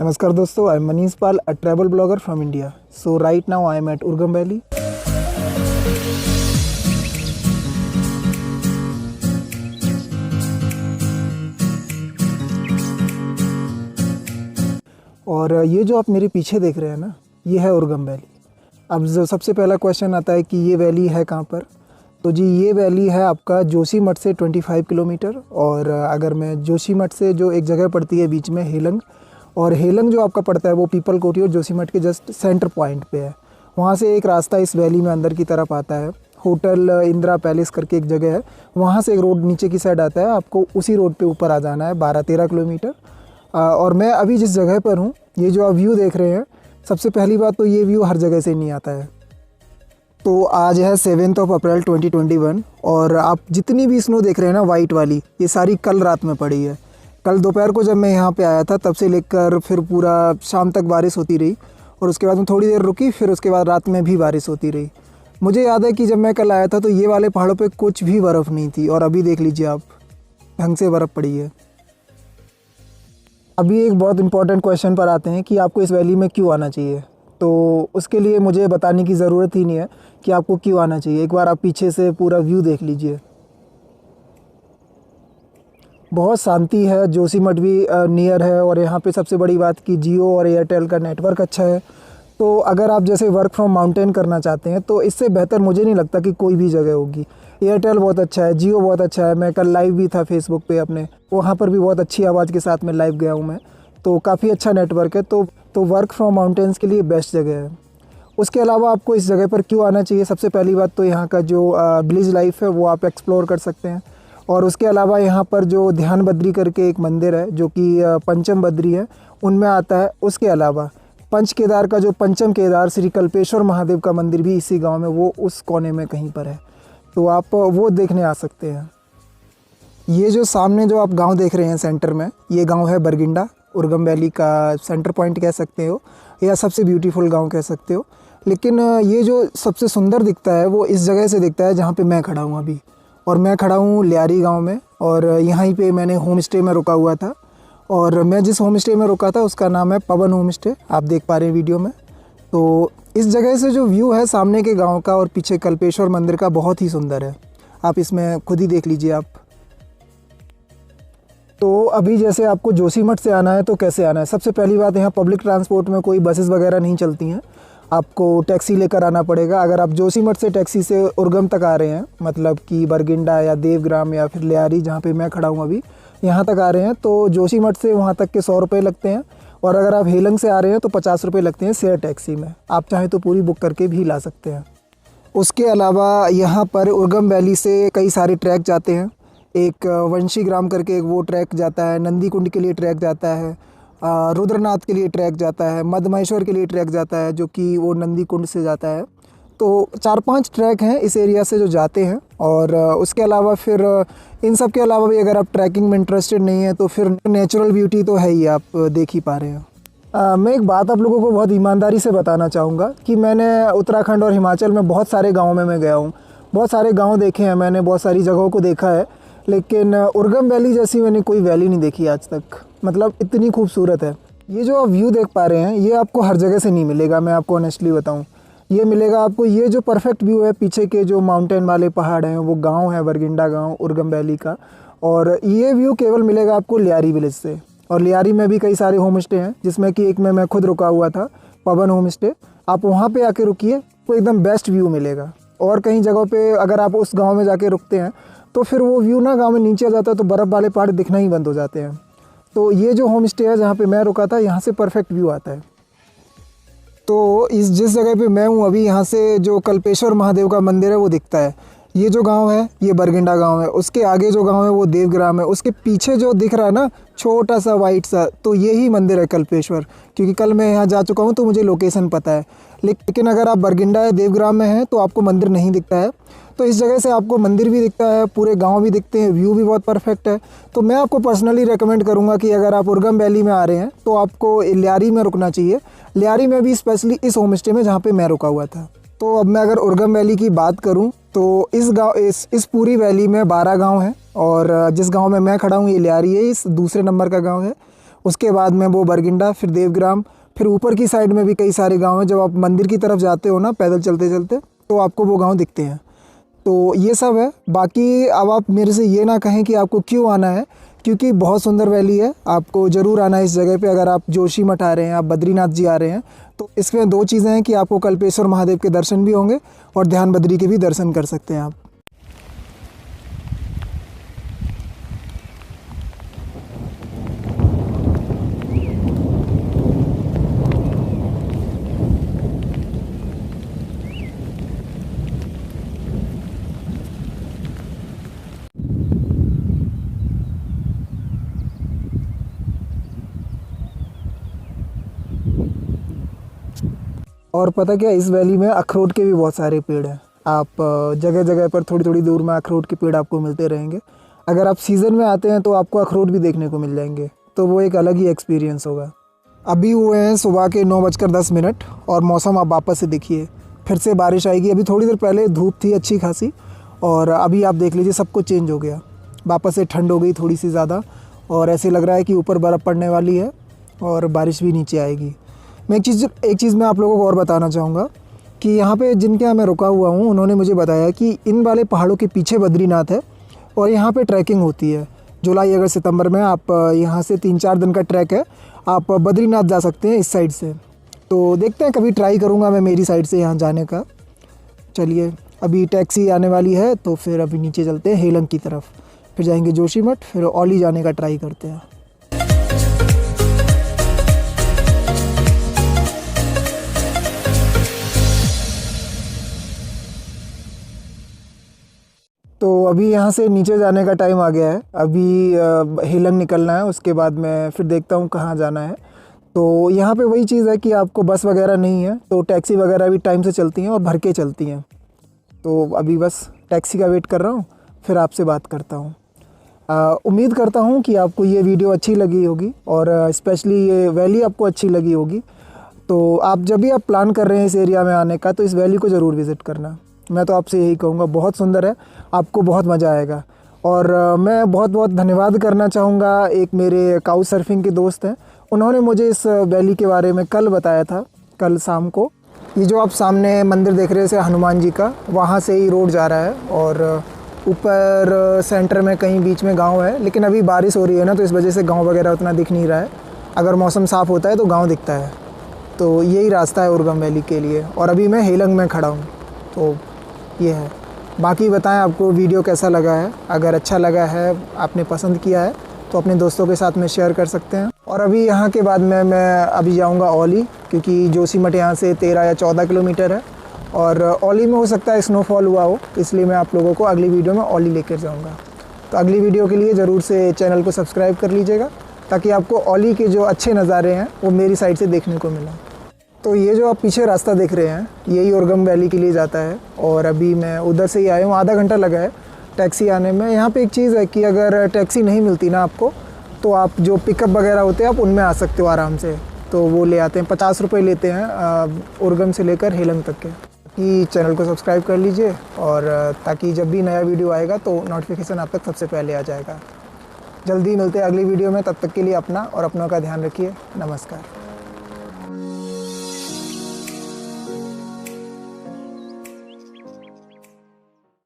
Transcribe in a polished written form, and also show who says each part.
Speaker 1: नमस्कार दोस्तों, I am Manish Pal, a travel blogger from India. So right now I am at Urgam valley. और ये जो आप मेरे पीछे देख रहे हैं ना, ये है उर्गम वैली. अब जो सबसे पहला क्वेश्चन आता है कि ये वैली है कहाँ पर. तो जी ये वैली है आपका जोशीमठ से 25 किलोमीटर. और अगर मैं जोशीमठ से जो एक जगह पड़ती है बीच में हेलंग, और हेलंग जो आपका पड़ता है वो पीपल कोठी और जोशीमठ के जस्ट सेंटर पॉइंट पे है. वहाँ से एक रास्ता इस वैली में अंदर की तरफ आता है. होटल इंदिरा पैलेस करके एक जगह है, वहाँ से एक रोड नीचे की साइड आता है. आपको उसी रोड पे ऊपर आ जाना है 12-13 किलोमीटर. और मैं अभी जिस जगह पर हूँ, ये जो आप व्यू देख रहे हैं, सबसे पहली बात तो ये व्यू हर जगह से नहीं आता है. तो आज है 7 अप्रैल 2021 और आप जितनी भी स्नो देख रहे हैं ना वाइट वाली, ये सारी कल रात में पड़ी है. कल दोपहर को जब मैं यहाँ पे आया था तब से लेकर फिर पूरा शाम तक बारिश होती रही. और उसके बाद में थोड़ी देर रुकी, फिर उसके बाद रात में भी बारिश होती रही. मुझे याद है कि जब मैं कल आया था तो ये वाले पहाड़ों पे कुछ भी बर्फ़ नहीं थी, और अभी देख लीजिए आप, ढंग से बर्फ़ पड़ी है. अभी एक बहुत इंपॉर्टेंट क्वेश्चन पर आते हैं कि आपको इस वैली में क्यों आना चाहिए. तो उसके लिए मुझे बताने की ज़रूरत ही नहीं है कि आपको क्यों आना चाहिए. एक बार आप पीछे से पूरा व्यू देख लीजिए. बहुत शांति है. जोशीमठ भी नियर है, और यहाँ पे सबसे बड़ी बात कि जियो और एयरटेल का नेटवर्क अच्छा है. तो अगर आप जैसे वर्क फ्रॉम माउंटेन करना चाहते हैं तो इससे बेहतर मुझे नहीं लगता कि कोई भी जगह होगी. एयरटेल बहुत अच्छा है, जियो बहुत अच्छा है. मैं कल लाइव भी था फेसबुक पे अपने, वहाँ पर भी बहुत अच्छी आवाज़ के साथ में लाइव गया हूँ मैं. तो काफ़ी अच्छा नेटवर्क है. तो वर्क फ्रॉम माउंटेन्स के लिए बेस्ट जगह है. उसके अलावा आपको इस जगह पर क्यों आना चाहिए, सबसे पहली बात तो यहाँ का जो विलेज लाइफ है वो आप एक्सप्लोर कर सकते हैं. और उसके अलावा यहाँ पर जो ध्यान बद्री करके एक मंदिर है जो कि पंचम बद्री है, उनमें आता है. उसके अलावा पंच केदार का जो पंचम केदार श्री कल्पेश्वर महादेव का मंदिर भी इसी गांव में, वो उस कोने में कहीं पर है. तो आप वो देखने आ सकते हैं. ये जो सामने जो आप गांव देख रहे हैं सेंटर में, ये गांव है बरगिंडा. उर्गम वैली का सेंटर पॉइंट कह सकते हो या सबसे ब्यूटीफुल गांव कह सकते हो. लेकिन ये जो सबसे सुंदर दिखता है वो इस जगह से दिखता है जहाँ पे मैं खड़ा हूँ अभी. और मैं खड़ा हूँ लियारी गांव में, और यहीं पे मैंने होम स्टे में रुका हुआ था. और मैं जिस होम स्टे में रुका था उसका नाम है पवन होम स्टे, आप देख पा रहे हैं वीडियो में. तो इस जगह से जो व्यू है सामने के गांव का और पीछे कल्पेश्वर मंदिर का, बहुत ही सुंदर है. आप इसमें खुद ही देख लीजिए आप. तो अभी जैसे आपको जोशीमठ से आना है तो कैसे आना है. सबसे पहली बात, यहाँ पब्लिक ट्रांसपोर्ट में कोई बसेस वगैरह नहीं चलती हैं, आपको टैक्सी लेकर आना पड़ेगा. अगर आप जोशीमठ से टैक्सी से उर्गम तक आ रहे हैं, मतलब कि बरगिंडा या देवग्राम या फिर लियारी जहाँ पे मैं खड़ा हूँ अभी, यहाँ तक आ रहे हैं, तो जोशीमठ से वहाँ तक के 100 रुपये लगते हैं. और अगर आप हेलंग से आ रहे हैं तो 50 रुपये लगते हैं शेयर टैक्सी में. आप चाहें तो पूरी बुक करके भी ला सकते हैं. उसके अलावा यहाँ पर उर्गम वैली से कई सारे ट्रैक जाते हैं. एक वंशी ग्राम करके एक वो ट्रैक जाता है, नंदी कुंड के लिए ट्रैक जाता है, रुद्रनाथ के लिए ट्रैक जाता है, मधमहेश्वर के लिए ट्रैक जाता है जो कि वो नंदी कुंड से जाता है. तो 4-5 ट्रैक हैं इस एरिया से जो जाते हैं. और उसके अलावा फिर इन सब के अलावा भी अगर आप ट्रैकिंग में इंटरेस्टेड नहीं है तो फिर नेचुरल ब्यूटी तो है ही, आप देख ही पा रहे हैं. मैं एक बात आप लोगों को बहुत ईमानदारी से बताना चाहूँगा कि मैंने उत्तराखंड और हिमाचल में बहुत सारे गाँव में मैं गया हूँ, बहुत सारे गाँव देखे हैं मैंने, बहुत सारी जगहों को देखा है. लेकिन उर्गम वैली जैसी मैंने कोई वैली नहीं देखी आज तक. मतलब इतनी खूबसूरत है. ये जो आप व्यू देख पा रहे हैं ये आपको हर जगह से नहीं मिलेगा, मैं आपको ऑनेस्टली बताऊं. ये मिलेगा आपको, ये जो परफेक्ट व्यू है, पीछे के जो माउंटेन वाले पहाड़ हैं, वो गांव है बरगिंडा गांव उर्गम वैली का. और ये व्यू केवल मिलेगा आपको लियारी विलेज से. और लियारी में भी कई सारे होम स्टे हैं, जिसमें कि एक में मैं खुद रुका हुआ था, पवन होम स्टे. आप वहाँ पर आके रुकिए तो एकदम बेस्ट व्यू मिलेगा. और कहीं जगहों पर अगर आप उस गाँव में जाके रुकते हैं तो फिर वो व्यू ना गांव में नीचे आ जाता है, तो बर्फ़ वाले पहाड़ दिखना ही बंद हो जाते हैं. तो ये जो होम स्टे है जहाँ पे मैं रुका था, यहाँ से परफेक्ट व्यू आता है. तो जिस जगह पे मैं हूँ अभी, यहाँ से जो कल्पेश्वर महादेव का मंदिर है वो दिखता है. ये जो गांव है ये बरगिंडा गांव है. उसके आगे जो गांव है वो देवग्राम है. उसके पीछे जो दिख रहा है ना छोटा सा वाइट सा, तो यही मंदिर है कल्पेश्वर. क्योंकि कल मैं यहाँ जा चुका हूँ तो मुझे लोकेशन पता है. लेकिन अगर आप बरगिंडा या देवग्राम में हैं तो आपको मंदिर नहीं दिखता है. तो इस जगह से आपको मंदिर भी दिखता है, पूरे गांव भी दिखते हैं, व्यू भी बहुत परफेक्ट है. तो मैं आपको पर्सनली रेकमेंड करूंगा कि अगर आप उर्गम वैली में आ रहे हैं तो आपको लियारी में रुकना चाहिए. लियारी में भी स्पेशली इस होम स्टे में जहाँ पे मैं रुका हुआ था. तो अब मैं अगर उर्गम वैली की बात करूं तो इस पूरी वैली में 12 गांव हैं. और जिस गांव में मैं खड़ा हूं ये लियारी है, इस दूसरे नंबर का गांव है. उसके बाद में वो बरगिंडा, फिर देवग्राम, फिर ऊपर की साइड में भी कई सारे गांव हैं। जब आप मंदिर की तरफ जाते हो ना पैदल चलते चलते, तो आपको वो गांव दिखते हैं। तो ये सब है। बाकी अब आप मेरे से ये ना कहें कि आपको क्यों आना है, क्योंकि बहुत सुंदर वैली है, आपको ज़रूर आना है इस जगह पे। अगर आप जोशीमठ आ रहे हैं, आप बद्रीनाथ जी आ रहे हैं, तो इसमें 2 चीज़ें हैं कि आपको कल्पेश्वर महादेव के दर्शन भी होंगे और ध्यान बद्री के भी दर्शन कर सकते हैं आप। और पता क्या, इस वैली में अखरोट के भी बहुत सारे पेड़ हैं। आप जगह जगह पर थोड़ी थोड़ी दूर में अखरोट के पेड़ आपको मिलते रहेंगे। अगर आप सीज़न में आते हैं तो आपको अखरोट भी देखने को मिल जाएंगे, तो वो एक अलग ही एक्सपीरियंस होगा। अभी हुए हैं सुबह के 9:10 और मौसम आप वापस से देखिए, फिर से बारिश आएगी। अभी थोड़ी देर पहले धूप थी अच्छी खासी, और अभी आप देख लीजिए सब कुछ चेंज हो गया। वापस से ठंड हो गई थोड़ी सी ज़्यादा, और ऐसे लग रहा है कि ऊपर बर्फ़ पड़ने वाली है और बारिश भी नीचे आएगी। मैं एक चीज़ मैं आप लोगों को और बताना चाहूँगा कि यहाँ पे जिनके यहाँ मैं रुका हुआ हूँ, उन्होंने मुझे बताया कि इन वाले पहाड़ों के पीछे बद्रीनाथ है और यहाँ पे ट्रैकिंग होती है। जुलाई अगस्त सितंबर में आप यहाँ से 3-4 दिन का ट्रैक है, आप बद्रीनाथ जा सकते हैं इस साइड से। तो देखते हैं, कभी ट्राई करूँगा मैं मेरी साइड से यहाँ जाने का। चलिए, अभी टैक्सी आने वाली है तो फिर अभी नीचे चलते हैं हेलंग की तरफ, फिर जाएंगे जोशीमठ, फिर औली जाने का ट्राई करते हैं। तो अभी यहाँ से नीचे जाने का टाइम आ गया है। अभी हेलंग निकलना है, उसके बाद मैं फिर देखता हूँ कहाँ जाना है। तो यहाँ पे वही चीज़ है कि आपको बस वगैरह नहीं है, तो टैक्सी वगैरह भी टाइम से चलती हैं और भर के चलती हैं। तो अभी बस टैक्सी का वेट कर रहा हूँ, फिर आपसे बात करता हूँ। उम्मीद करता हूँ कि आपको ये वीडियो अच्छी लगी होगी और स्पेशली ये वैली आपको अच्छी लगी होगी। तो आप जब भी आप प्लान कर रहे हैं इस एरिया में आने का, तो इस वैली को ज़रूर विज़िट करना। मैं तो आपसे यही कहूँगा, बहुत सुंदर है, आपको बहुत मज़ा आएगा। और मैं बहुत बहुत धन्यवाद करना चाहूँगा, एक मेरे काउच सर्फिंग के दोस्त हैं, उन्होंने मुझे इस वैली के बारे में कल बताया था, कल शाम को। ये जो आप सामने मंदिर देख रहे हैं हनुमान जी का, वहाँ से ही रोड जा रहा है और ऊपर सेंटर में कहीं बीच में गांव है। लेकिन अभी बारिश हो रही है ना, तो इस वजह से गांव वगैरह उतना दिख नहीं रहा है। अगर मौसम साफ़ होता है तो गांव दिखता है। तो यही रास्ता है उर्गम वैली के लिए, और अभी मैं हेलंग में खड़ा हूँ। तो ये है। बाकी बताएं आपको वीडियो कैसा लगा है। अगर अच्छा लगा है, आपने पसंद किया है, तो अपने दोस्तों के साथ में शेयर कर सकते हैं। और अभी यहाँ के बाद में मैं अभी जाऊँगा औली, क्योंकि जोशीमठ यहाँ से 13 या 14 किलोमीटर है और औली में हो सकता है स्नोफॉल हुआ हो, इसलिए मैं आप लोगों को अगली वीडियो में औली लेकर जाऊँगा। तो अगली वीडियो के लिए ज़रूर से चैनल को सब्सक्राइब कर लीजिएगा, ताकि आपको औली के जो अच्छे नज़ारे हैं वो मेरी साइड से देखने को मिलें। तो ये जो आप पीछे रास्ता देख रहे हैं, यही उर्गम वैली के लिए जाता है। और अभी मैं उधर से ही आया हूँ, आधा घंटा लगा है टैक्सी आने में। यहाँ पे एक चीज़ है कि अगर टैक्सी नहीं मिलती ना आपको, तो आप जो पिकअप वगैरह होते हैं आप उनमें आ सकते हो आराम से। तो वो ले आते हैं, 50 रुपये लेते हैं उर्गम से लेकर हेलंग तक के। कि चैनल को सब्सक्राइब कर लीजिए, और ताकि जब भी नया वीडियो आएगा तो नोटिफिकेशन आप तक सबसे पहले आ जाएगा। जल्दी मिलते हैं अगली वीडियो में, तब तक के लिए अपना और अपनों का ध्यान रखिए। नमस्कार।